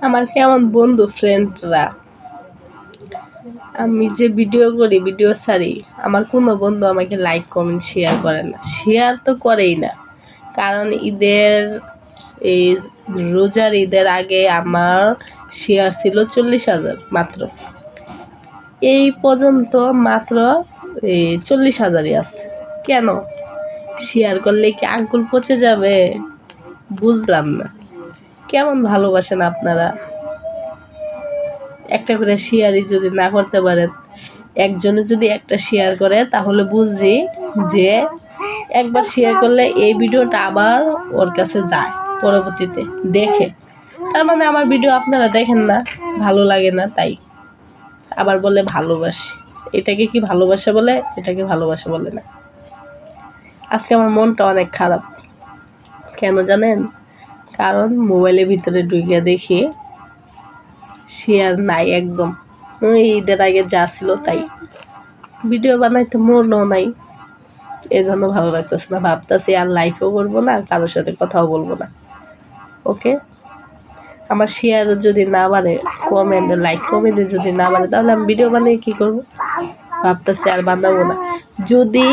আমার কেমন বন্ধু ফ্রেন্ডরা, আমি যে ভিডিও করি, ভিডিও ছাড়ি, আমার কোনো বন্ধু আমাকে লাইক কমেন্ট শেয়ার করে না। শেয়ার তো করেই না, কারণ এই রোজার ঈদের আগে আমার শেয়ার ছিল 40,000 মাত্র। এই পর্যন্ত মাত্র 40,000ই আছে। কেন? শেয়ার করলে কি আঙ্গুল পচে যাবে? বুঝলাম না। কেমন ভালোবাসেন আপনারা? একটা করে শেয়ারই যদি না করতে পারেন, একজনে যদি একটা শেয়ার করে তাহলে বুঝি যে একবার শেয়ার করলে এই ভিডিওটা আবার ওর কাছে যায়, পরবর্তীতে দেখে। তার মানে আমার ভিডিও আপনারা দেখেন না, ভালো লাগে না, তাই আবার বলে ভালোবাসি। এটাকে কি ভালোবাসা বলে? এটাকে ভালোবাসা বলে না। আজকে আমার মনটা অনেক খারাপ। কেন জানেন? কারণ মোবাইলের ভিতরে ঢুকে দেখি শেয়ার নাই একদম। ওই ঈদের আগে যা ছিল তাই। ভিডিও বানাইতে মনও নাই, এই জন্য ভালো লাগতেছে না। ভাবতেছি আর লাইফও করবো না, আর কারোর সাথে কথাও বলবো না। ওকে, আমার শেয়ার যদি না বাড়ে, লাইক কমেন্টে যদি না বাড়ে, তাহলে আমি ভিডিও বানিয়ে কী করবো? ভাবতেছি আর বানাবো না। যদি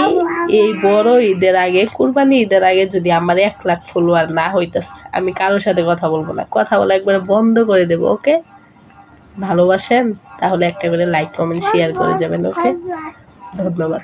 এই বড় ঈদের আগে, কুরবানি ঈদের আগে যদি আমার 1 লাখ ফলোয়ার না হইতেছে, আমি কারোর সাথে কথা বলবো না। কথা বলা একবারে বন্ধ করে দেবো। ওকে, ভালোবাসেন? তাহলে একটা করে লাইক কমেন্ট শেয়ার করে যাবেন। ওকে, ধন্যবাদ।